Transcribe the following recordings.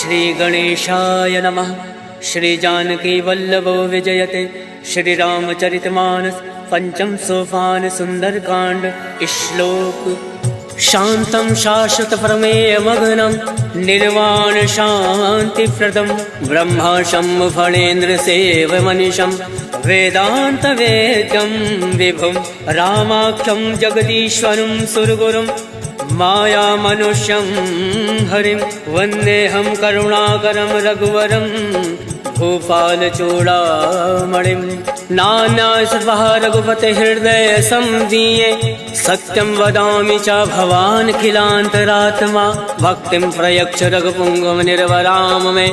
श्री गणेशाय नमः। श्री जानकी वल्लभो विजयते। श्री रामचरितमानस पंचम सोपान सुंदरकांड। श्लोक शांतं शाश्वत प्रमेय मग्नं निर्वाण शांति प्रदम ब्रह्मा शंभु फणेन्द्र सेव मनीषं वेदांत वेद्यं विभुं रामाख्यं जगदीश्वरं सुरगुरुं माया मनुष्यं हरिं वन्देऽहं करुणाकरं रघुवरं भूपाल चूड़ामणिं। नान्यासर्वः रघुपते हृदय संदीये सत्यं वदामि च भवान् खिलान्तरात्मा भक्तिं प्रयच्छ रघुपुङ्गव निर्वराम मे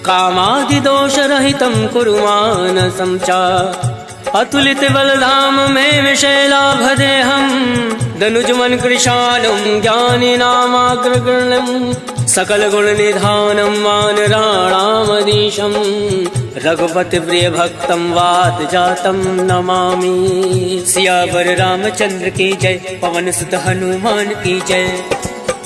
कामादिदोषरहितं कुरु मानसं च। अतुलित बलधाम में विशैलाभदेहं दनुजमन कृशालं ज्ञानिनामाग्रगण्यं सकल गुण निधानं वानराणामधीशं रघुपति प्रिय भक्तं वात जातं नमामि। सियावर रामचंद्र की जय। पवन सुत हनुमान की जय।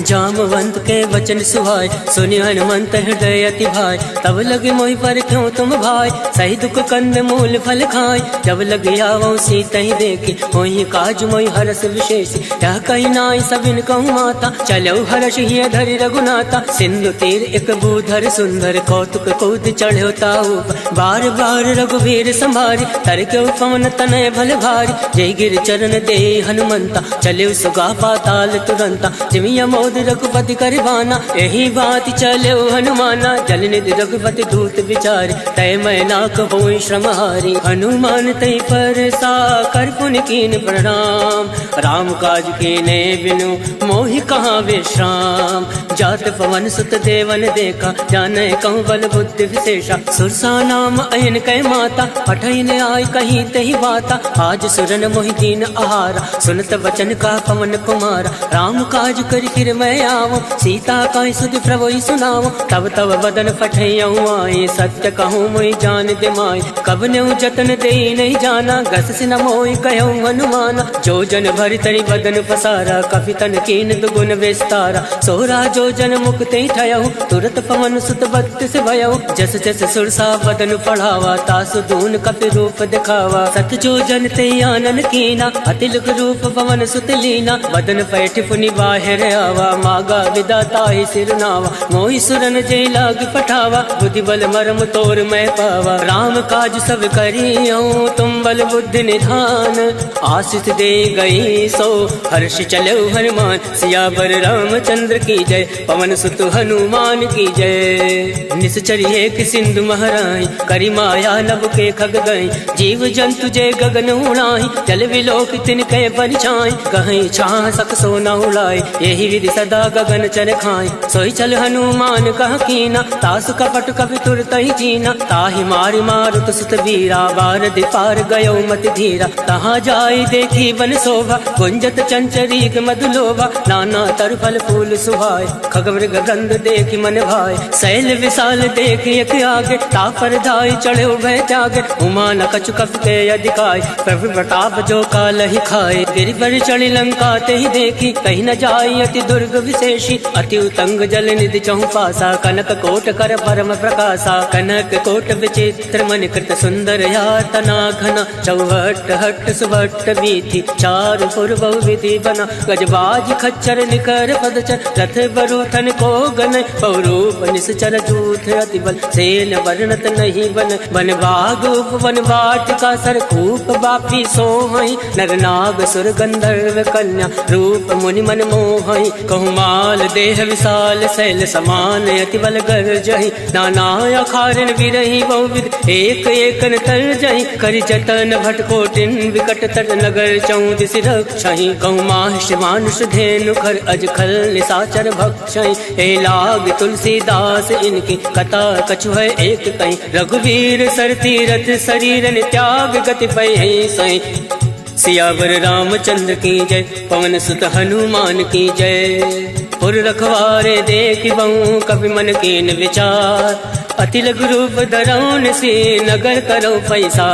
जामवंत के वचन सुहाय सुनि हनुमंत हृदय अति भाई। तब लगे मोहि पर क्यों तुम भाई सही दुख कंद मूल फल खाय। जब लगे आवो सीता ही देखी मोहि काज मोहि हरस विशेष। यह कही नाई सबिन कहूँ माता चलो हर्ष ही धरि रघुनाथा। सिंधु तीर एक बूधर सुंदर कौतुक कूद चढ़ो ताऊ बार बार रघुवीर संभारी तर क्यों पवन तनय भल भारी। जय गिर चरण दे हनुमंता चले सुगा पाताल तुरंता। जिमिया मोद रघुपति करवाना यही बात चलो हनुमाना। जल निधि रघुपति दूत विचारी तय मैं ना कहो श्रम हारी। हनुमान तय पर सा कर पुन कीन प्रणाम राम काज कीने बिनु मोहि कहाँ विश्राम। जात पवन सुत देवन देखा जाने कहूँ बल बुद्धि विशेषा। सुरसा नाम अयन कै माता पठन आय कहीं तही बाता। आज सुरन मोहि दीन आहारा सुनत वचन का पवन कुमारा। राम काज कर फिर मैं आवो सीता का सुध प्रभु सुनाओ। तब तब बदन फटैयऊ आए सत्य कहूँ मोहि जान दे माय। कब ने जतन दे नहीं जाना गस से न मोहि कहूँ हनुमाना। जो जन भरि तरी बदन पसारा कपि तन कीन दुगुन विस्तारा। सोरा जो जन मुक्त ठयऊ तुरत पवन सुत बत्तीस भयऊ। जस जस सुरसा बदन पढ़ावा तासु दून कपि रूप दिखावा। सत जो जन ते आनन कीना अतिलक रूप पवन सुत लीना। बदन पैठ पुनि बाहिर आवा मागा विदाता ही सिरनावा। मोहि सुरन जय लाग पठावा बुद्धि बल मरम तोर मैं पावा। राम काज सब करियो तुम बल बुद्धि निधान। आशीष दे गई सो हर्ष चलो हनुमान। सियावर रामचंद्र की जय। पवन सुत हनुमान की जय। निश्चरिए कि सिंधु महराई करी माया नभ के खग गई। जीव जंतु जय गगन उड़ाई जल विलोक तिनके परिछाई। कहीं छाह सक सो न उड़ाई यही विधि सदा गगन चर खाए। सोई चल हनुमान कह कीना तासु कपट कपि तुरत ही जीना। ताहि मारि मारुत सुत वीरा बार दिपार गयो मति धीरा। तहाँ जाई देखी वन शोभा गुंजत चंचरीक मधुलोभा। नाना तर फल फूल सुहाय खग मृग गंध देखी मन भाई। शैल विशाल देखी एक आगे तापर धाई चढ़े भय त्यागे। उमा न कछु कप के अधिकाय प्रभु प्रताप जो काल ही खाए। गिरि पर चढ़ी लंका ते ही देखी कहीं न जाई अति दुर्ग विशेषी। अति उतंग जल निधि चहु पासा कनक कोट कर परम प्रकाशा। कनक कोट विचित्र मन कृत सुंदर यातना घना। चौहट हट सुभट वीथि चारु पुर बहु विधि बना। गजबाज खच्चर निकर पदचर रथ बरुथन को गन। पौरूप निश्चर जूथ अति बल सेन वर्णत नहीं बन। वन बाग उपवन वाटिका सरकूप बापी सोहई। नर नाग सुर गंधर्व कन्या रूप मुनि मन मोहई। कहूँ माल देह विशाल शैल समान अति बल गर्जहि। नाना अखारन विरहि बहुविध एक एकन तरजहि। करि जतन भटकोटिन विकट तट नगर चौदिस रक्षहि। कहूँ माहिष मानुष धेनु खर अज खल निशाचर भक्षहि। हे लाग तुलसीदास इनकी कथा कछु है एक कहीं। रघुवीर सर तीरथ शरीरन त्याग गति पै सही। सियावर रामचंद्र की जय। पवन सुत हनुमान की जय। पुर रखवारे देख बहु कभी मन कीन विचार अति लघु रूप धरौन से नगर करो पैसा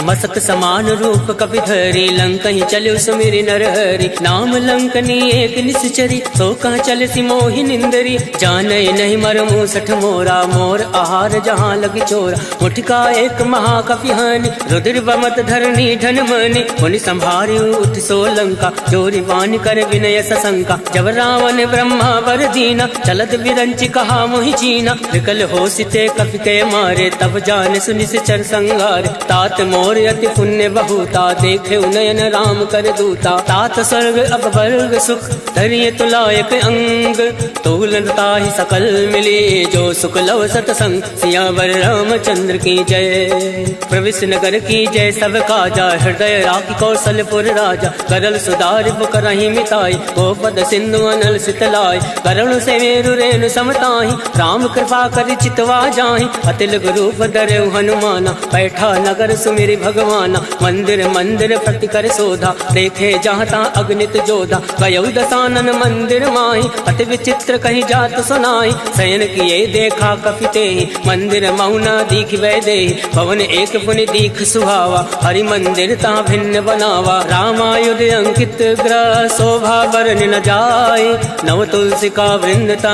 मसक समान रूप कपि धरी लंकहि चलो सुमिरि नरहरि नाम लंकनी एक निश्चरी तो कहाँ चल सी मोहि निंदरी जाने नहीं मर मूसठ मोरा मोर आहार जहाँ लगी चोरा मुठका एक महाकपि हानि रुद्र बमत धरनी धन मनि मुनि संभारी उठ सो लंका जोरी वाणी कर विनय सशंका जब रावण ब्रह्मा वर दीना चलत विरंचि कहा मोहि चीना विकल हो सिते कपि के मारे तब जान सुनि चर संगार तात मोर अति पुण्य बहुता देखे नयन राम कर दूता तात स्वर्ग अब वर्ग सुख धरिय तुलायक अंग तोलता ही सकल मिले जो सुख लव सतसंग सियावर रामचंद्र की जय प्रविश नगर की जय सब काजा हृदय राखी कौशलपुर राजा करल सुधार करही मिताई गोपद सिंधु अनल सितलाई करुण से मेरु रेणु समताही राम कृपा कर चितवा जाहि अतिल रूप धरे हनुमाना बैठा नगर सुमिरि भगवाना मंदिर मंदिर प्रति कर शोधा देखे जहाँ ता अग्नित जोधा गयौ दसानन मंदिर माही अति विचित्र कहीं जात सुनाई शयन किए देखा कपिते मंदिर मौना दीख वै दे भवन एक पुनि दीख सुहावा हरि मंदिर ता भिन्न बनावा रामायुध अंकित ग्रह शोभा वर्णि न जाए नव तुलसी का वृंदता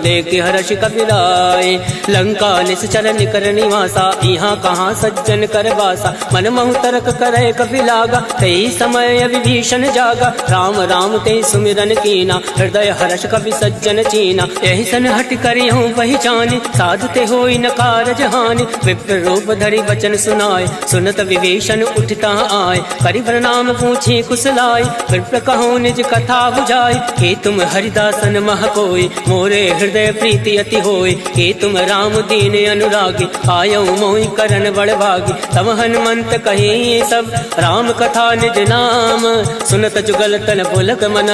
देख हर्ष कपिराय लंका निश्चर निकर निवासा यहाँ कहाँ सज्जन कर वासा मन महु तर्क करे कपि लागा तई समय विभीषण जागा राम राम ते सुमिरन कीना हृदय हर्ष कपि सज्जन चीना यही सन हट करी हूँ पहचानी साधु ते होई न कारज हानि विप्र रूप धरि वचन सुनाए सुनत विभीषण उठता आए करि प्रणाम पूछी कुशलाय विप्र कहो निज कथा बुझाई कि तुम हरिदासन मह कोई मोरे हृदय प्रीति अति होई कि तुम राम दीन अनुरागी आयो मोहि करन बड़ भागी तब हनुमंत कही सब राम कथा निज नाम सुनत जुगल तन पुलक मन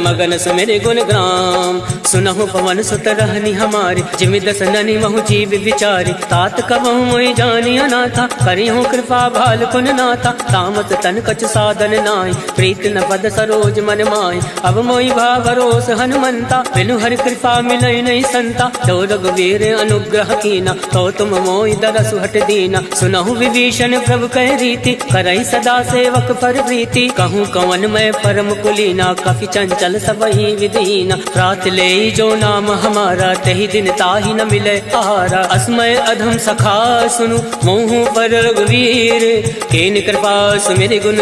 मगन सुमिरि गुण ग्राम सुनहु पवन सुत रहनी हमारी जिमि दस ननि महु जीव विचारी तात कबहु मोहि जानी अनाथा करिहु कृपा भाल कुन नाथा तामत तन कछ साधन नाहि प्रीत न पद सरोज मन माहि अब मोहि भा भरोस हनुमंता बिनु हरि कृपा मिलई नहीं संता तो रघुवीर अनुग्रह कीना तो तुम मोहि दरसु हट दीना सुनहु विभीषण प्रभु कह रीति करई सदा सेवक पर प्रीति कहूँ कवन मैं परम कुलीना कपि चंचल सबहि विदीना रात ले जो नाम हमारा तही दिन ताहि न मिले आहारा अस्मय अधम सखा सुनु मोहु पर रघुवीर केन कृपा सुमिरि गुण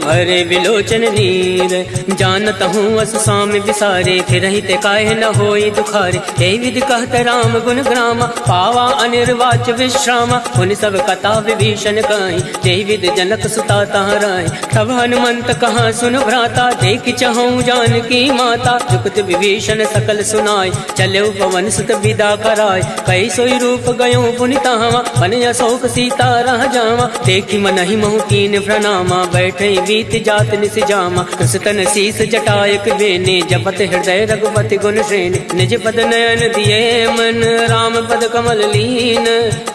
भरे विलोचन नीर जानत हूँ अस स्वामी विसारे फिर ते काहे न होई दुखारे हे विधि कहत राम गुण ग्रामा पावा अनिर्वाच विश्रामा उन सब कथा विभीषण कहीं जय विद जनक सुता तहराय तब हनुमंत कहाँ सुन भ्राता देख चहु जानकी माता जुगत विभीषण सकल सुनाय चलो पवन सुत विदा कराय कई सोई रूप गयो पुनितावा बन अशोक सीता रह जावा देखी मन ही महु कीन प्रणामा बैठे बीत जात निस जामा कृष्ण शीस जटायक बेने जपत हृदय रघुपति गुण श्रेणी निज पद नयन दिए मन राम पद कमल लीन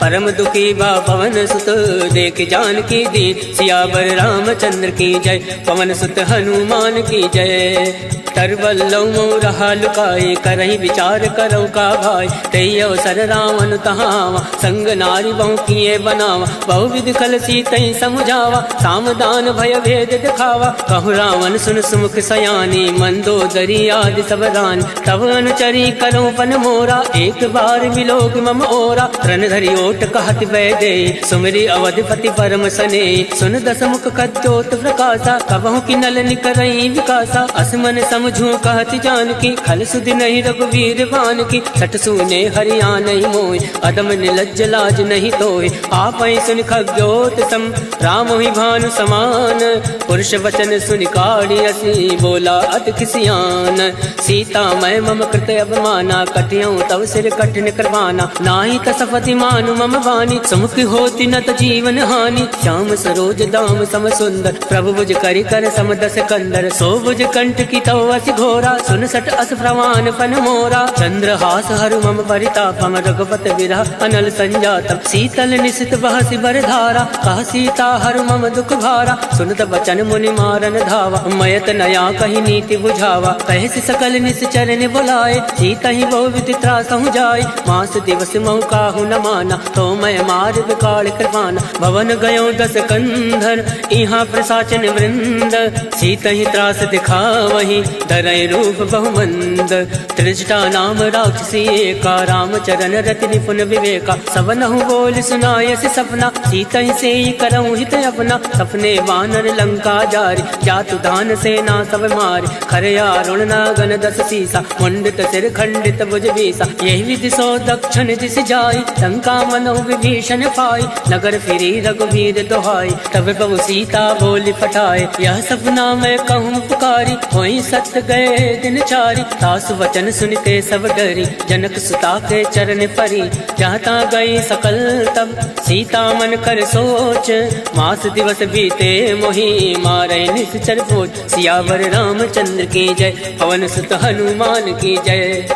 परम दुखी बा पवन सुत देख जानकी दीन सियावर रामचंद्र की जय पवन सुत हनुमान की जय तरवल्लौ मोर लुकाए करही विचार करो का भाई तई अवसर रावण तहावा संग नारी बहु किए बनावा बहु विध कल सीतई समुझावा सामदान भय भेद दिखावा कहु रावण सुन सुमुख सयानी मंदोदरी आदि सब रानी तब अनुचरी करो पन मोरा एक बार विलोक मम ओरा रण धरि ओट कहत वै दे सुमिरि अवधपति परम सने सुन दस मुख कद्योत प्रकाशा कबहु की नल निकरई विकासा असमन समझू कहत जानकी खल सुधि नहीं रघुवीर बान की सठ सुने हरिया नहीं मोय अदम निलज्ज लाज नहीं तोय आप सुन खग्योत सम राम ही भानु समान पुरुष वचन सुन काढ़ी असी बोला अति खिसियान सीता मैं मम कृत अवमाना कटियऊ तव सिर कठिन करवाना नाही तसपति मानु मम बानी समुख होती न त जीवन हानि श्याम सरोज दाम सम सुंदर प्रभु भुज करि कर समदस कंदर सो भुज कंठ की तव हसि घोरा, सुन सट अस प्रमाण फन मोरा। चंद्रहास हरु मम परितापम, रघुपत विरह अनल संजातम। शीतल निशित बहसि बर धारा, कह सीता हरु मम दुख भारा। सुनत बचन मुनि मारन धावा, मयत नया कही नीति बुझावा। कहसि सकल निश्चर ने बुलाए, सीता ही बहु विधि त्रासहु जाय। मास दिवस महु काहू न माना, तो मैं मार विकाल कृपाना। भवन गयो दस कंधर, इहाँ प्रसाचन वृंद। सीता ही त्रास दिखावही, धरय रूप बहुमंद। त्रिजटा नाम राक्षसी एका, रामचरण रति निपुण विवेका। सबनहु बोल सुनायसि सपना, सीता ही से करऊँ हित अपना। सपने वानर लंका जारी, जातु दान सेना सब मारी। खरया रुण नागन दस सीसा, मुंडित सिर खंडित भुज बीसा। यही विधि सो दक्षिण दिस जाई, लंका मनो विभीषण पाई। नगर फिरी रघुवीर दोहाई, तब बहु सीता बोली पठाए। यह सपना मैं कहूँ पुकारी, होई सत्य गए दिन चारी। सासु वचन सुनते सब डरी, जनक सुता के चरण परी। जहाँ गई सकल तब सीता मन कर सोच, मास दिवस बीते मोहि मारे निश्चर पोच। सियावर रामचंद्र की जय, पवन सुत हनुमान की जय।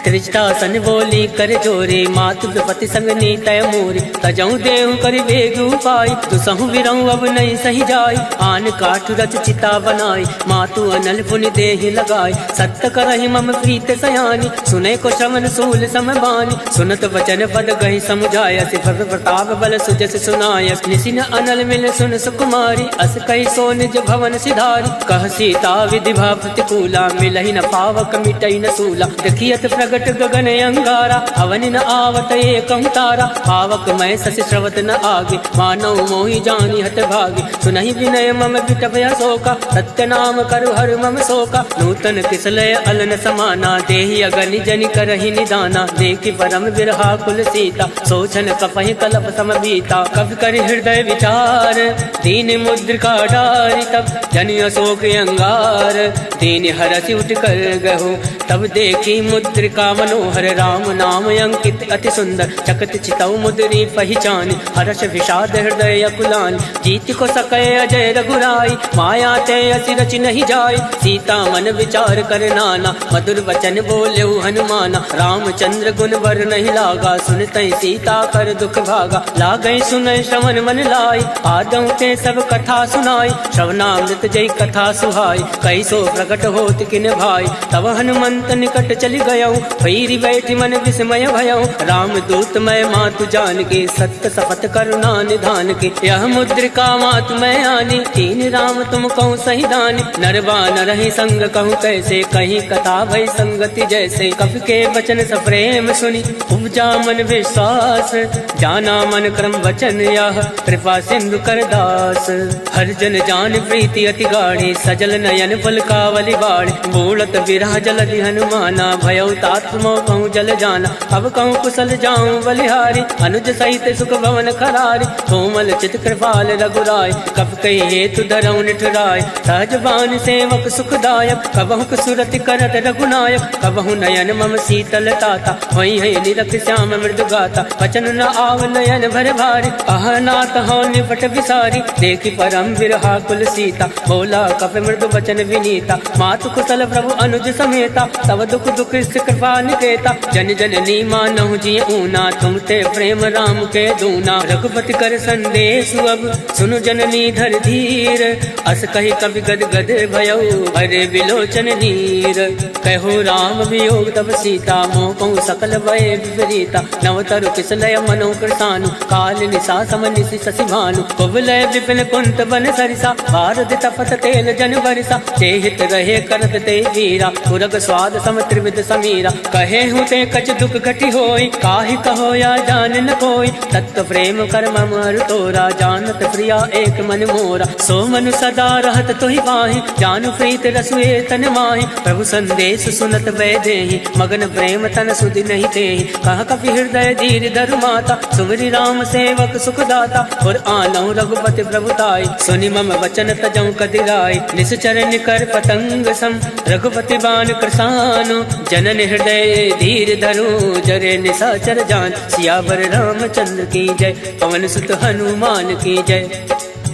त्रिजटा सन बोली कर जोरे, मातु विपति संग नीतय मोरी। तजऊ देहु कर बेग उपाय, दुसहु विरऊ अब नहीं सही जाय। आन काठ रच चिता बनाई, मातु अनल पुनि देहि लगाई। सत्य करहि मम प्रीत सयानी, सुने को श्रवण सूल समबानी। सुनत वचन पद गहि समुझाय, सिफर प्रताप बल सुजस सुनाय। निसिन अनल मिल सुन सुकुमारी, अस कहि सो निज भवन सिधारी। कह सीता विधि भा प्रतिकूला, मिलहि न पावक मिटई न सूला। देखियत प्रगट गगन अंगारा, अवनि न आवत एकं तारा। पावक मैं ससि श्रवत न आगे, मानव मोहि जानी हत भागे। सुनहि विनय मम विटभय शोका, सत्य नाम करु हर मम शोका। नूतन किसलय अलन समाना, देहि अगनि जनि करहि निदाना। देखि परम विरहा कुल सीता, सोचन कपहि कलप सम बीता। कवि कर हृदय विचार, दीन मुद्रिका डारि। तब जनि अशोक अंगार, दीन हरसि उठ कर गहु। तब देखी मुद्रिका मनोहर, राम नाम अंकित अति सुंदर। चकत चितऊ मुद्री पहचानी, हर्ष विषाद हृदय कुलानी। जीत को सकै अजय रघुराई, माया ते असि रचि नहीं जाय। सीता मन विचार कर नाना, मधुर वचन बोलेउ हनुमाना। रामचंद्र गुण वर नहीं लागा, सुनतै सीता कर दुख भागा। लागै सुनै श्रवण मन लाई, आदौ ते सब कथा सुनाई। श्रवणामृत जय कथा सुहाई, कैसो प्रकट होत किन भाई। तब हनुमंत निकट चली गयऊ, भैरी बैठी मन विस्मय भयऊ। राम दूत मैं मातु जान के, सत्य शपथ करुणा निधान के। यह मुद्रिका मातु मैं आनी, तीन राम तुम कहूँ सही दानी। नरवा नरहि संग कहूँ कैसे, कहीं कथा भई संगति जैसे। कवि के वचन सप्रेम सुनी, उपजा मन विश्वास। जाना मन क्रम वचन यह, कृपा सिंधु कर दास। हर जन जान प्रीति अति गाढ़ी, सजल नयन पलकावली बाढ़। बोलत विरह जलधि हनुमाना, भयउ तात मोह कहूँ जल जाना। अब कहूँ कुशल जाऊँ बलिहारी, अनुज सहित सुख भवन खरारी। कोमल चित कृपाल रघुराय, कब कही हेतु धरऊ निठुराय। सहज बान सेवक सुखदायक, कबहु सुरति करत रघुनायक। कबहु नयन मम शीतल ताता, वही है निरख श्याम मृदु गाता। वचन न आव नयन भर भारी, अह नाथ हो निपट विसारी। देखी परम विरहा कुल सीता, बोला कप मृदु वचन विनीता। मातु कुशल प्रभु अनुज समेता, तब दुख दुख कृपा निकेता। जन जननी मानहु जी ऊना, तुम ते प्रेम राम के दूना। रघुपति कर संदेश अब, सुनु जननी धर धीर। अस कही कवि गद गद भयऊ, अरे विलोचन नीर। कहो राम वियोग तब सीता, मोह कहूँ सकल भय विपरीता। नवतरु किसलय मनो कृसानु, काल निशा सम निशि शशि भानु। कुबलय विपिन कुंत बन सरिसा, भारत तपत तेल जन बरिसा। चेहित रहे करत ते वीरा, पुरग स्वाद सम त्रिविध समीरा। कहे हूँ ते कछ दुख घटी होई, काहि कहो या जान न कोई। तत्व प्रेम कर मम अरु तोरा, जानत प्रिया एक मन मोरा। सो मनु सदा रहत तोहि बाहि, जानु प्रीत रसुए तन माहि। प्रभु संदेश सुनत बै देहि, मगन प्रेम तन सुधि नहीं तेहि। कह कपि हृदय धीर धरु माता, सुमरि राम सेवक सुखदाता। और आनहु रघुपति प्रभुताई, सुनि मम वचन तजौ कदिराई। निश्चर निकर पतंग सम, रघुपति बान कृसानु। जनन हृदय धीर धरु, जरे निशाचर जान। सियावर रामचंद्र की जय, पवन सुत हनुमान की जय।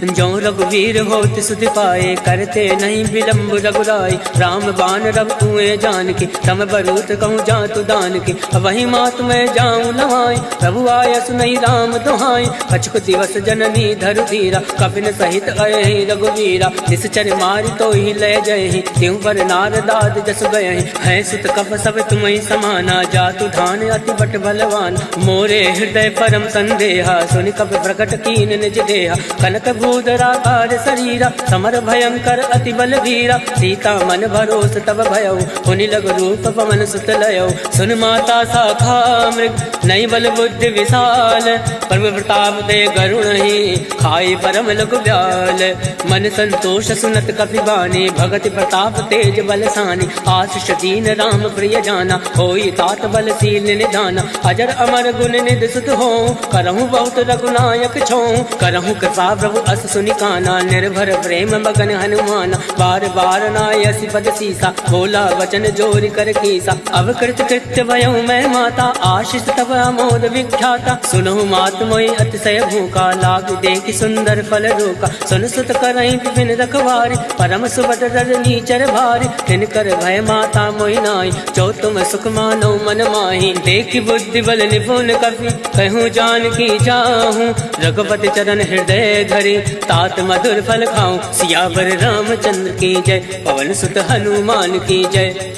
जो रघुवीर होत सुध पाए, करते नहीं विलम्ब रघुराई। राम बाण रब कुएं जान के, तम बरूत कहूँ जातु दान के। वही मात मैं जाऊँ लवाई, प्रभु आयस नहीं राम दुहाई। कछुक दिवस जननी धरु धीरा, कपिन सहित अयहि रघुवीरा। निश्चर मारि तो ही लय जयहि, त्यों पर नारदाद जस गयहि। है सुत कप सब तुम्हि समाना, जातु धान अति बट बलवान। मोरे हृदय परम संदेहा, सुनि कप प्रकट कीन निज देहा। कनक भूधराकार शरीरा, समर भयंकर अति बल वीरा। सीता मन भरोस तब भयउ, पुनि लग रूप पवन सुत लयउ। सुन माता शाखा मृग, नहीं बल बुद्धि विशाल। प्रभु प्रताप दे गरुण ही, खाई परम लघु ब्याल। मन संतोष सुनत कपि बानी, भगति प्रताप तेज बलसानी। आशीष दीन राम प्रिय जाना, होई तात बलशील निधाना। अजर अमर गुण निधि सुत हो, करहु बहुत रघुनायक छो। करहु कृपा प्रभु अस सुनि काना, निर्भर प्रेम मगन हनुमाना। बार बार नायसि पद सीसा, बोला वचन जोरि कर कीसा। अब कृत कृत्य भयउ मैं माता, आशीष तब अमोद विख्याता। सुनहु मात मोहि अतिशय भूखा, लाग देखि सुंदर फल रोका। सुन सुत करहि विपिन रखवारी, परम सुबद रजनी चर भारी। तिनकर भय माता मोहि नाई, जो तुम सुख मानो मन माही। देखि बुद्धि बल निपुण कपि, कहूँ जानकी जाहूँ। रघुपति चरण हृदय धरे, तात मधुर फल खाऊं। सियावर रामचंद्र की जय, पवन सुत हनुमान की जय।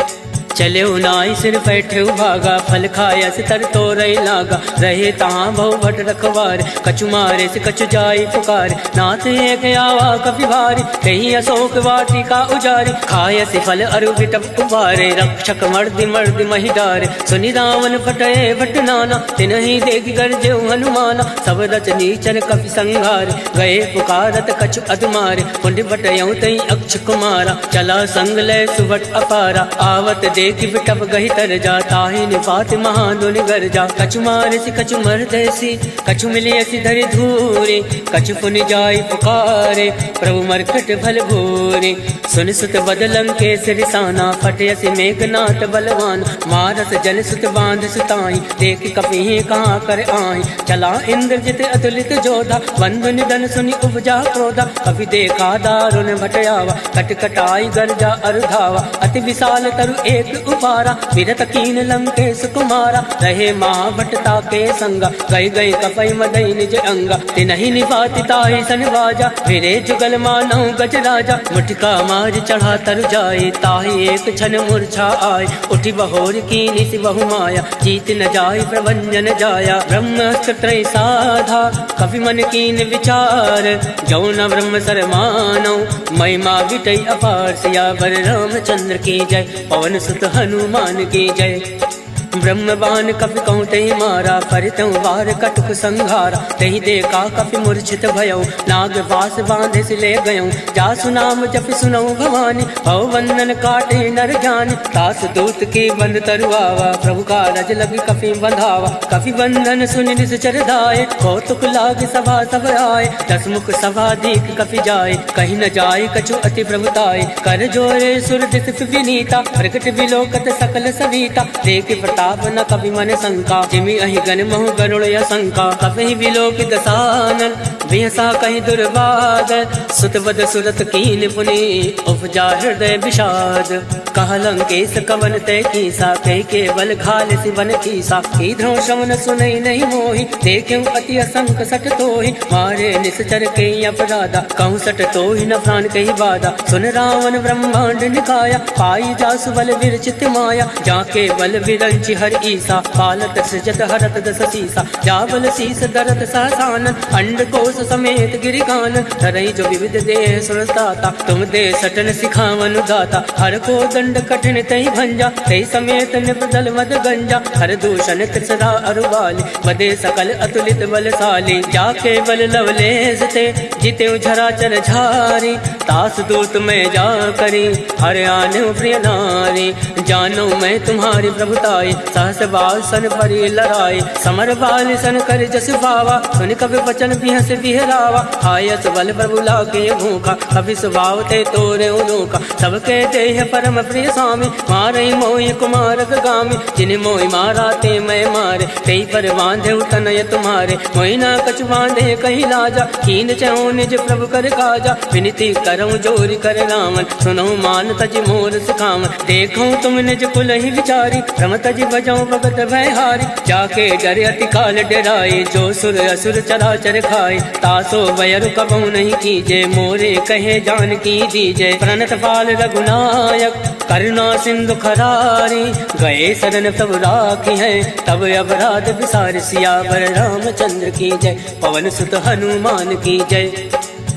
चले नाई सिर बैठे भागा, फल खाया से तर तो रही लागा। रहे तहाँ बहु भट रखवार, कछु मारे से कछु जाई पुकार। नाथ एक आवा कपि भारी, कहीं अशोक वाटिका उजारी। खाया से फल अरु विटप उबारे, रक्षक मर्दि मर्दि महि डारे। सुनि रावण फटए भट नाना, तिनहि देखि गरजेउ हनुमाना। सब रचनी चर कपि संघारे, गए पुकारत कछु अधमारे। कुंड बटयउ तई अक्ष कुमारा, चला संग लय सुबट अपारा। आवत देखि बिटप गहि तर जा, ताहि निपात महाधुनि गर जा। कछु मारसि कछु मरदैसी, कछु मिलियसि धरि धूरे। कछु पुनि जाई पुकारे, प्रभु मरकट भल भूरे। सुन सुत बदलं के सिरसाना, फटयसि मेघनाथ बलवान। मारस जल सुत बांध सुताई, देखि कपि कहाँ कर आहि। चला इंद्रजित अतुलित जोधा, बंधु निधन सुनि उपजा क्रोधा। कपि देखा दारुण भटयावा, कटकटाई गर्जा अरुधावा। अति विशाल तरु एक उपारा, विरत कीन लंकेश कुमारा। रहे महाभटता के संगा, गए गए कपई मदई निज अंगा। तिनहि निपाति ताहि सन बाजा, फिरे जुगल मानौ गज राजा। मुठिका मार चढ़ा तरु जाए, ताहि एक क्षण मूर्छा आए। उठि बहोर कीनि सि बहु माया, जीत न जाय प्रभंजन जाया। ब्रह्मास्त्र त्रय साधा, कपि मन कीन विचार। जौ न ब्रह्म सर मानौ, महिमा विटई अपार। सियावर रामचंद्र की जय, पवन सुत हनुमान की जय। ब्रह्म बाण कपि कहूँ तहि मारा, परितौ वार कटुक संघारा। तहि देखा कपि मूर्छित भयउ, नाग वास बांधे से ले गयउ। जासु नाम जपि सुनऊ भवानी, भव बंधन काटे नर जानी। तास दूत की बंद तरुआवा, प्रभु का रज लगी कपि बंधावा। कपि बंधन सुनि निश्चर धाये, कौतुक लाग सभा सब आए। दस मुख सभा दीक कपि जाए, कहीं न जाए कछु अति प्रभुताए। कर जोरे सुर दिस विनीता, प्रकट विलोकत सकल सविता। देख प्रताप न कपि मन शंका, जिमि अहि गण महु गरुड़ असंका। कपि विलोक दसानन, बिहसा कहीं दुर्बादल। सुत बद सुरत कीन पुनि, उपजा हृदय विषाद। कह लंकेश कवन तय कीसा, कह के बल घाल सिवन कीसा। कीधरो श्रवण सुनई नहीं मोहि, देखिउ अति असंक सट तोहि। मारे निश्चर के अपराधा, कहूँ सट तोहि न प्राण कही बाधा। सुन रावण ब्रह्मांड निकाया, पाई जासु बल विरचित माया। जाके बल विरंचि हर ईसा, पालत सृजत हरत दस सीसा। जाबल शीस दरत सहसानन, अंड कोश समेत गिरिकानन। धरई जो विविध देह सुरताता, तुम दे सटन सिखावन गाता। हर को दंड कठिन तई भंजा, तई समेत निपदल मद गंजा। हर दूषण त्रिसरा अरुबाली, बदे सकल अतुलित बलशाली। जाके बल लवलेस ते, जिते झरा चर झारी। तास दूत में जा करी, हर आने प्रिय नारी। जानो मैं तुम्हारी प्रभुताई, सहस बाल सन परी लड़ाई। समर बाल सन कर जस पावा, सुन कवि वचन बिहस बिहरावा। आयस बल प्रभु लागे भूखा, कवि स्वभाव ते तोरे उनोका। सबके देह परम प्रिय स्वामी, मारे मोहि कुमारक गामी। जिन मोहि मारा ते मैं मारे, तेई पर बांधे तनय तुम्हारे। मोहि ना कछु बांधे कहीं लाजा, कीन चहु निज प्रभु कर काजा। विनती करऊं जोरी कर रामन, सुनो मान तज मोर सिखावन। देखो तुम निज कुल ही विचारी, रम तज बजाऊं भगत भयहारी। जाके डरे अति काल डराए, जो सुर असुर चराचर खाए। तासो वयर कबहु नहीं कीजे, मोरे कहे जान की दीजे। प्रणत पाल रघुनायक, करुणा सिंधु खरारी। गए शरण प्रभु राखी है, तब अपराध विसार। सियावर रामचंद्र की जय, पवन सुत हनुमान की जय।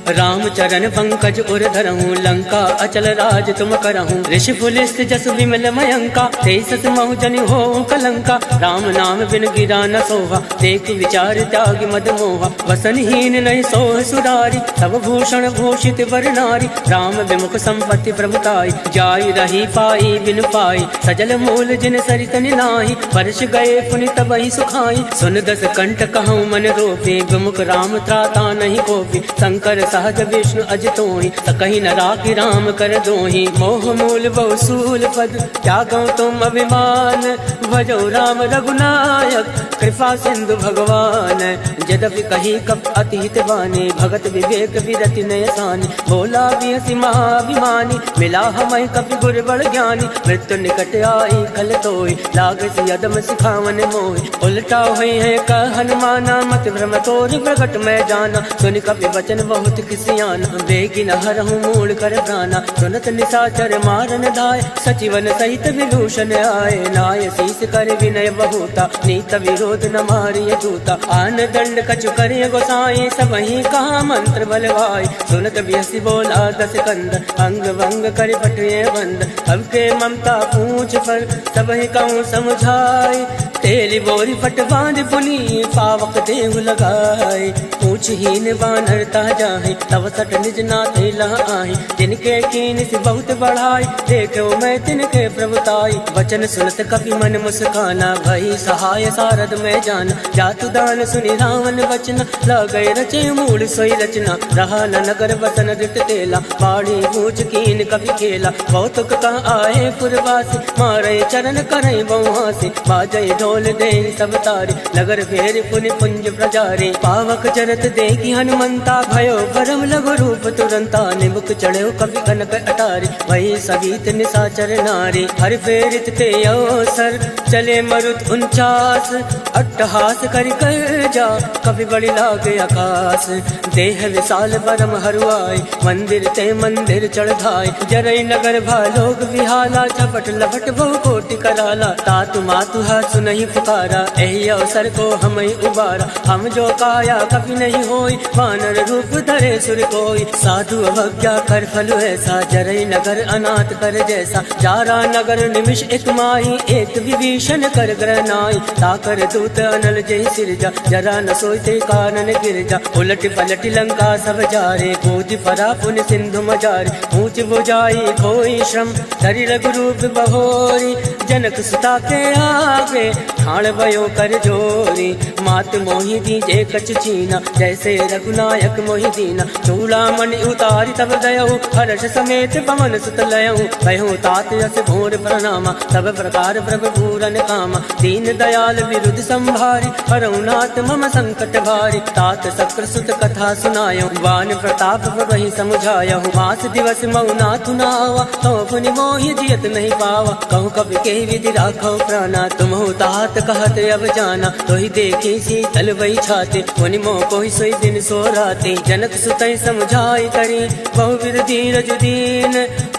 राम चरण पंकज उर धरहूँ, लंका अचल राज तुम करहूँ। ऋषि पुलिस जस विमल मयंका, तेसस महु जनि हो कलंका। राम नाम बिन गिरा न सोहा, देख विचार त्याग मद मोहा। वसनहीन नहीं सोह सुरारी, सब भूषण भूषित वर नारी। राम विमुख संपत्ति प्रभुताई, जाई रही पाई बिन पाई। सजल मूल जिन सरित निनाहि, वर्ष गए पुनि तबहि सुखाई। सुन दस कंठ कहूँ मन रोपे, विमुख राम त्राता नहीं कोपी। शंकर सहज विष्णु अजितोहि, सकहि न राखि राम कर दोहि। मोह मूल बहु सूल पद, त्यागौ तुम अभिमान। भजौ राम रघुनायक, कृपा सिंधु भगवान। यद्यपि कही कप अति हित बानी, भगत विवेक विरति नय सानी। बोला बिहसि महाभिमानी, मिला हमहि कपि गुर बड़ ज्ञानी। मृत्यु निकट आई खल तोय, लागस यदम सिखावन मोहि। उलटा हुई है कह हनुमाना, मत भ्रम तोर प्रगट मैं जाना। सुनि कपि वचन बहुत किसियाना, बेगी न हरहूँ मूल कर प्राणा। सुनत निशाचर मारन धाय, सचिवन सहित विभूषण आए। नाय शीस कर विनय बहुता, नीत विरोध न मारिय दूता। आन दंड कछु करे गोसाई, सबहि कहा मंत्र बलवाई। सुनत बिहसि बोला दस कंद, अंग भंग कर पटुए बंद। अब के ममता पूछ पर, सबहि कहूँ समझाई। तेरी बोरी फट बांध पुनी, पावक देहु लगाए। पूछहीन बानर ता जाहि, तब सट निज नाथ लह आहि। जिनके कीन से बहुत बढ़ाई, देखो मैं तिनके प्रभुताई। वचन सुनत कपि मन मुस्काना, भई सहाय सारद में जाना। जातु दान सुनि रावण वचन, लगै रचे मूल सोई रचना। रहा न नगर वसन रित तेला, बाड़ी पूछ कीन कपि खेला। कौतुक कह आए पुरवासी, मारे चरण करई बहुहासी। बाजै ढोल दे सब तारे, नगर फेर पुनि पुंज प्रजारे। पावक चरत देखी हनुमंता, भयो परम लघु रूप तुरंता। निमुख चढ़ो कवि कनक अटारी, वही सगीत निशाचर नारी। हर फेरित ते अवसर, चले मरुत 49। अट्टहास करि कर जा, कवि बड़ी लागे आकाश। देह विशाल परम हरुआई, मंदिर ते मंदिर चढ़ाई। जरई नगर भालोक विहाला, झपट लपट बहु कोटि कराला। तातु मातु हा सुनहि पुकारा, एहि अवसर को हमहि उबारा। हम जो काया कभी नहीं होई, वानर रूप धरे सुर कोई। साधु अवज्ञा कर फल ऐसा, जरई नगर अनाथ कर जैसा। जारा नगर निमिष एक माही, एक विभीषण कर ग्रह नाई। ताकर दूत अनल जय सिरजा, जरा न सोते कानन गिरजा। उलट पलट लंका सब जारे, कूद परा पुन सिंधु मजारे। ऊंच बुझाई खोई श्रम, धरि रघुरूप बहोरी। जनक सुता के आगे, ठाण भयो कर जोरी। मात मोहि दीजे कछ चीना, जैसे रघुनायक मोहि दीना। चूड़ामणि उतारी तब गयहु, हर्ष समेत पवन सुत लयहु। कहूँ तात यस भोर प्रणामा, तब प्रकार प्रभु पूरन कामा। दीन दयाल विरुद्ध संभारी, हरहु नाथ मम संकट भारी। तात शक्र सुत कथा सुनायहु, वान प्रताप वही समुझायहु। मास दिवस मऊ नाथु नावा, तो पुनि मोहि जियत नहीं पावा। कहूँ कवि के विधि राखो प्राणा, तुमहु तात कहत अब जाना। तो ही देखी शीतल वही छाते, मुनि मोह कोहि सोई दिन सो राते। जनक सुतई समझाई करी, बहुविध धीरज दीन।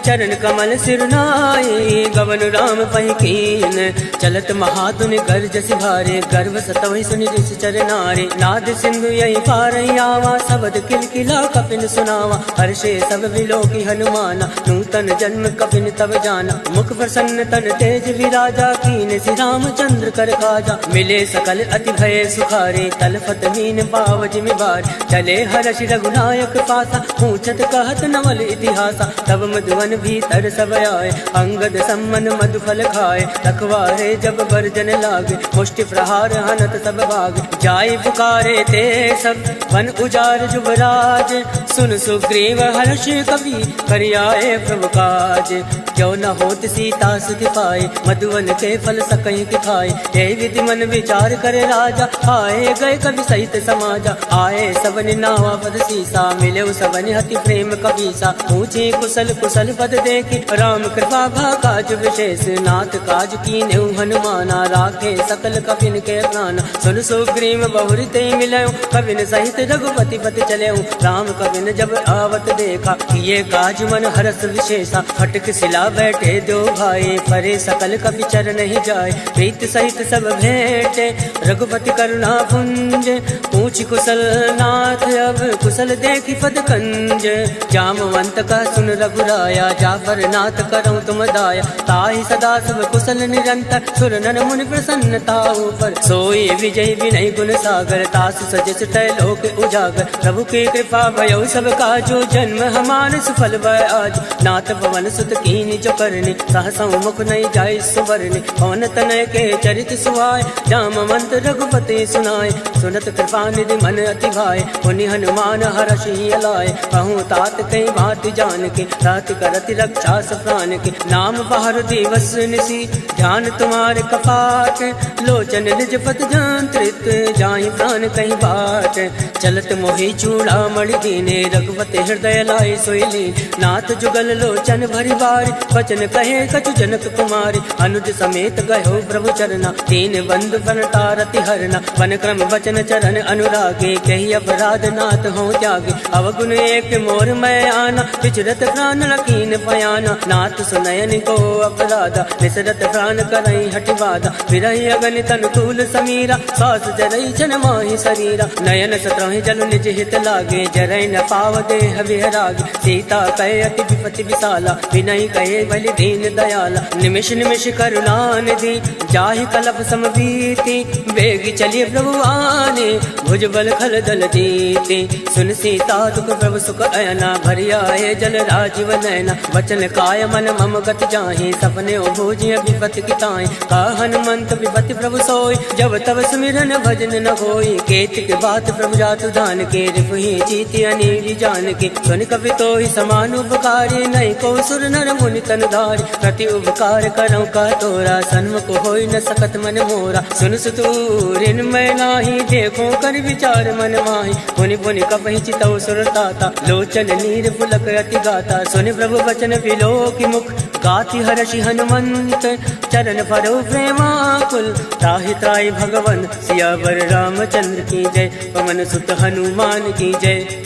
चरण कमल सिर नाई, गवन राम पहि कीन। चलत महातुनि गर्जसि भारे, गर्व सतवहि सुनि ऋषि चरनारे। नाद सिंधु यही पारई आवा, शब्द किलकिला कपिन सुनावा। हर्षे सब विलोकी हनुमाना, नूतन जन्म कपिन तब जाना। मुख प्रसन्न तन तेज विराजा, कीन श्री रामचंद्र कर कर काजा, मिले सकल अति भय सुखारे, तलफत मीन पाव जिमिबार, चले हर्ष रघुनायक पासा, पूछत कहत नवल इतिहासा, तब मधुवन भीतर सब आए, अंगद सम्मन मधुफल खाए, रखवारे जब बरजन लागे, मुष्टि प्रहार हनत सब भाग, जाय पुकारे ते सब वन उजार जुबराज, सुन सुग्रीव हर्ष कवि करियाए प्रभु काज, क्यों न होत सीता सुधि पाए, मधुवन के फल सकहीं के खाए, हे विधि मन विचार करे राजा, आए गए कवि सहित समाजा, आए सबनि नावा पद सीसा, मिले सबनि हति प्रेम कबीसा, पूछे कुशल कुशल पद देखे, राम कृपा भा काज विशेष, नाथ काज कीन्हु हनुमाना, राखे सकल कपिन के प्राण, सुन सुग्रीव बहुरिते मिलयो, कविन सहित रघुपति पति चलयो, राम कविन जब आवत देखा, ये काज मन हरस विशेषा, फटक सिला बैठे दो भाई, परे सकल कपि चरण ही जाए, प्रीत सहित सब भेंटे, रघुपति करुणा पुंज, पूछ कुशल नाथ अब कुशल देखी पद कंज, जामवंत का सुन रघुराया, जाफर नाथ करऊं तुम दाया, ताहि सदा सब कुशल निरंतर, सुर नर मुनि प्रसन्नता ऊपर, सोई विजय विनय गुण सागर, तास सजस लोक उजागर, प्रभु की कृपा भयो सब काजो, जन्म हमार सुफल भय आज, नाथ पवन सुत कीनि जो करनी, सहसा मुख नहीं जाय सुवरनी, पवन तनय के चरित सुहाय, जामवंत रघुपति सुनाय, सुनत कृपा निधि मन अति भाय, पुनि हनुमान हरषि अलाय, कहूँ तात कई बात जान के, रात करति रक्षा प्राण के, नाम बाहर दिवस निसी, ध्यान तुम्हारे कपाट, लोचन निज पद जंत्रित, जाहि प्राण कहीं बाट, चलत मोहि चूड़ा मणि दीने, रघुपति हृदय लाय सोयली, नाथ जुगल लोचन भरि बारी, वचन कहे कछु जनक कुमारी, अनुज समेत गयो प्रभु चरना, तीन बंधु बनतारति हरना, वन क्रम वचन चरण अनुरागे, कही अपराध नाथ हो त्यागे, अवगुण एक मोर मैं आना, विचरत प्राण लकीन पयाना, नाथ सुनयन को अपराधा, निसरत प्राण करई हटिवादा, विरही अगणित अनुकूल समीरा, सास जरई जन माहि शरीरा, नयन सत्रहि जल निज हित लागे, जरई न पाव देह विहरागे, सीता कहे अति विपति विशाला, विनय कहे बलि दीन दयाला, निमिष निमिष करुणा निधि, जाहि कलप समबीति, बेगी चलिए प्रभु आने, भुजबल खल दल जीते, सुन सीता दुख प्रभु सुख अयना, भरि आए जल राजीव नयना, वचन काय मन मम गत जाहि, सपने भोजिय विपति किताई, का हनुमंत विपति प्रभु सोई, जब तब सुमिरन भजन न होई, केतिक बात प्रभु जातु दान के, रिपुहि जीति अनीरि जान के, सुन कवि तोहि समान उपकारी, नहीं को सुर नर मुनि तन धारी, प्रति उपकार करऊं का तोरा, सन्मुख होई न सकत मन मोरा, सुन सुतूरिन मैं नाही, देखो कर विचार मन माही, पुनि पुनि कपहि चितौ सुर ताता, लोचन नीर पुलक अति गाता, सुनि प्रभु वचन विलो की मुख, गाति हर्षि हनुमंत, चरण परो प्रेमाकुल, ताहि त्राहि भगवन सियावर रामचंद्र की जय, पवन सुत हनुमान की जय,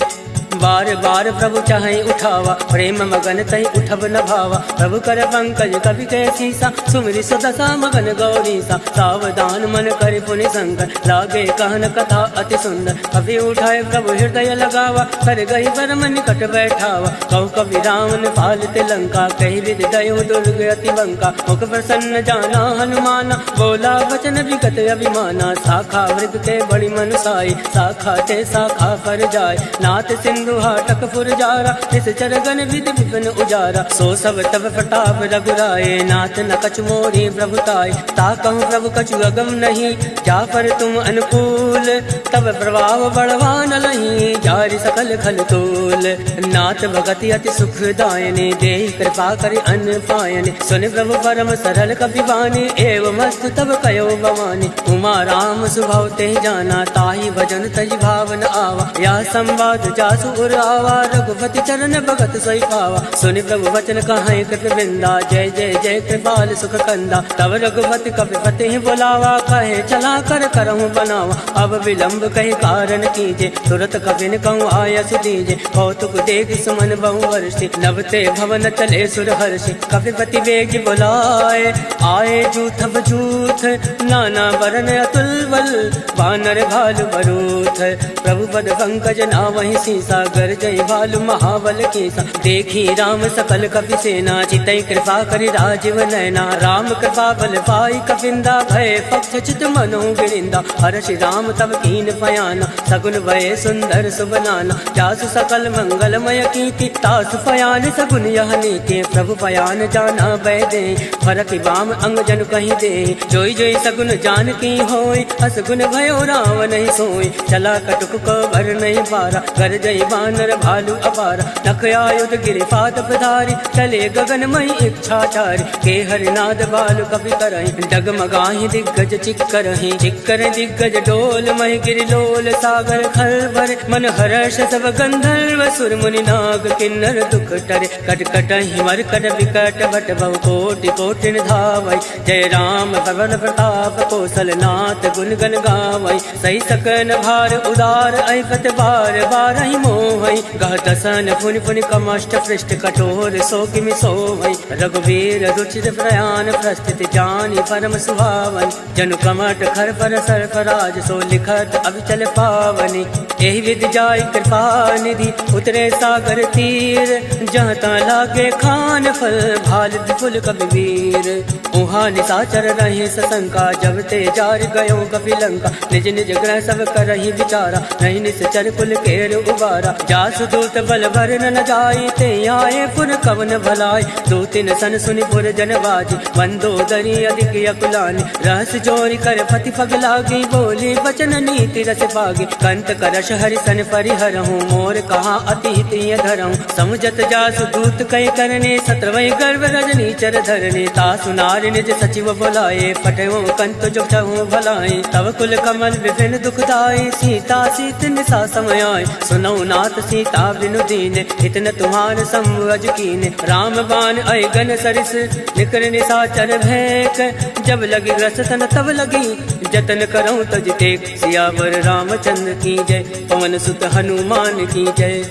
बार बार प्रभु चाहे उठावा, प्रेम मगन तहि उठब न भावा, प्रभु कर पंकज कवि के सीसा, सुमिरि सुदशा मगन गौरीसा, सावधान मन कर पुनि शंकर, लागे कहन कथा अति सुंदर, कवि उठाए प्रभु हृदय लगावा, कर गई परम निकट बैठावा, कहु कवि रावण पालित लंका, कही विधि दयो दुर्ग अति बंका, मुख प्रसन्न जाना हनुमाना, बोला वचन विगत अभिमाना, शाखा वृग के बड़ी मनुसाई, शाखा ते शाखा पर जाय, नाथ सिंधु हाटक फुरजारा, इस चरगन विधि विपिन उजारा, सो सब तब प्रताप रघुराए, नाथ न कछु मोरी प्रभुताय, ता कहूँ प्रभु कछु अगम नहीं, जा पर तुम अनुकूल, तब प्रभाव बढ़वान लही, जारि सकल खल तूल, नाथ भगति अति सुखदायने, देहि कृपा करि अन्न पायने, सुन प्रभु परम सरल कपिवानी, एवं मस्त तब कयो भवानी, उमा राम सुभाव ते जाना, ताहि भजन तजि भावन आवा, या संवाद जासु उरावा, रघुपति चरण भगत सोई पावा, सुनि प्रभु वचन कहाई कृत बिंदा, जय जय जय कृपाल सुख कंदा, तब रघुपति कपिपति ही बुलावा, कहे चला कर करहूँ बनावा, अब विलंब कही कारण कीजे, तुरत कपिन कहूँ आयस दीजे, कौतुक देख सुमन बहु वर्षि, नभते भवन चले सुर हर्षि, कपिपति वेग बुलाए, आए जूथ बजूथ, नाना वरन अतुल बल, वानर भालु बरूथ, प्रभु पद पंकज नावहि सीसा, गरजई भालु महाबल केसा। देखी राम सकल कपि सेना, चितई कृपा करि राजीव नैना। राम कृपा बल पाई कपिंदा, भय पक्ष चित मनो गिरिंदा। हर्षि राम तब कीन पयाना, सगुन भय सुंदर सुबनाना। जासु सकल मंगलमय कीर्ति, तासु पयान सगुन यह नीति। प्रभु पयान जाना बैदे, फरक बाम अंग जन कहीं दे। जोई जोई सगुन जान की होई, असगुन भयो राम नहीं सोई। चला कटुक को भर नहीं पारा, गरजई बानर भालू अपारा। नख आयुध गिरिपात पधारी, चले गगनमयी इच्छाचारी। के हरिनाद भालु कपि करहि, डगमगाहि दिग्गज चिक्करहि। चिक्कर दिग्गज डोल महि गिरिलोल, सागर खल भरे मन हर्ष सब गंधर्व। सुर मुनि नाग किन्नर दुख टरे, कट कटहि मरकट विकट भट बहु कोटि कोटिन धावै। जय राम पवन प्रताप, कौशलनाथ गुण गण गावै। सही सकन भार उदार, ऐपत बार बारहि मोहै। गह दसन पुनि पुनि कमष्ट पृष्ठ, कठोर सो किमि सोवै। रघुवीर रुचिर प्रयाण, प्रस्थित जानि परम सुभावन। जनु कमट खर पर सर्फराज, सो लिखत अविचल पावनि। एहि विधि जाय कृपा निधि, उतरे सागर तीर। जहाँ ता लागे खान फल, भाल विपुल कबीर। उहाँ निशाचर रहे सशंका, जब ते जार गयो कपिलंका। निज निज ग्रह सब करहि विचारा, नहीं निश्चर कुल केर उबारा। जासु दूत बल भर न जाई, ते आए पुर कवन भलाई। दूतिन सन सुनि पुर जन बाजी, मंदोदरी अधिक अकुलानी। रहस जोरी कर पति पग लागी, बोली वचन नीति रस पागी। कंत करश हरि सन परिहरहूँ, मोर कहा अति हित धरहूँ। समुझत जासु दूत कई करने, सत्रवै गर्भ रजनी चर धरने। तासु नारि निज सचिव बुलाए, पटयो कंत जो छहु भलाए। तब कुल कमल विभिन्न दुखदाई, सीता सीत निसा समय आए। सुनौ नाथ सीता बिनु दीने, इतन तुम्हार संवज कीने। राम बाण अय गन सरिस, निकर निशाचर भैक। जब लगी रस तन तब लगी, जतन करऊं तज टेक। सियावर रामचंद्र की जय, पवन सुत हनुमान की जय।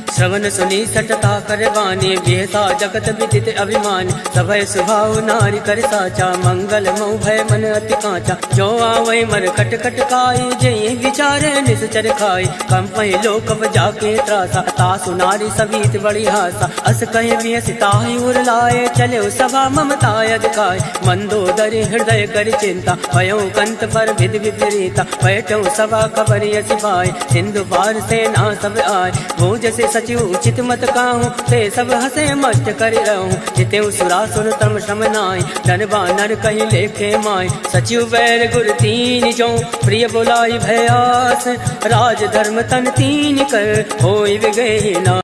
श्रवण सुनी सटता करवानी, बेहसा जगत विदित अभिमानी। सभय सुभाव नारी कर साचा, मंगल मऊ भय मन अति कांचा। जो आवै मर कट कट काई, जय विचारे निश्चर खाई। कंपहि लोक जाके त्रासा, तासु नारी सभीत बड़ी हासा। अस कहे बियस ताहि उर लाए, चले सभा ममताय दिखाए। मंदोदरी हृदय कर चिंता, भयो कंत पर विध विपरीता। बैठो सभा खबर सिपाही, सिंधु पार सेना सब आए। वो जैसे सचिव उचित मत काहूँ, ते सब हंसे मस्त कर रहूँ। जितेऊ सुरासुर तम श्रम नाई, धन बानर कहीं लेखे माई। सचिव बैर गुर तीन जो, प्रिय बुलाई भयास। राज धर्म तन तीन कर, होई विगहि ना।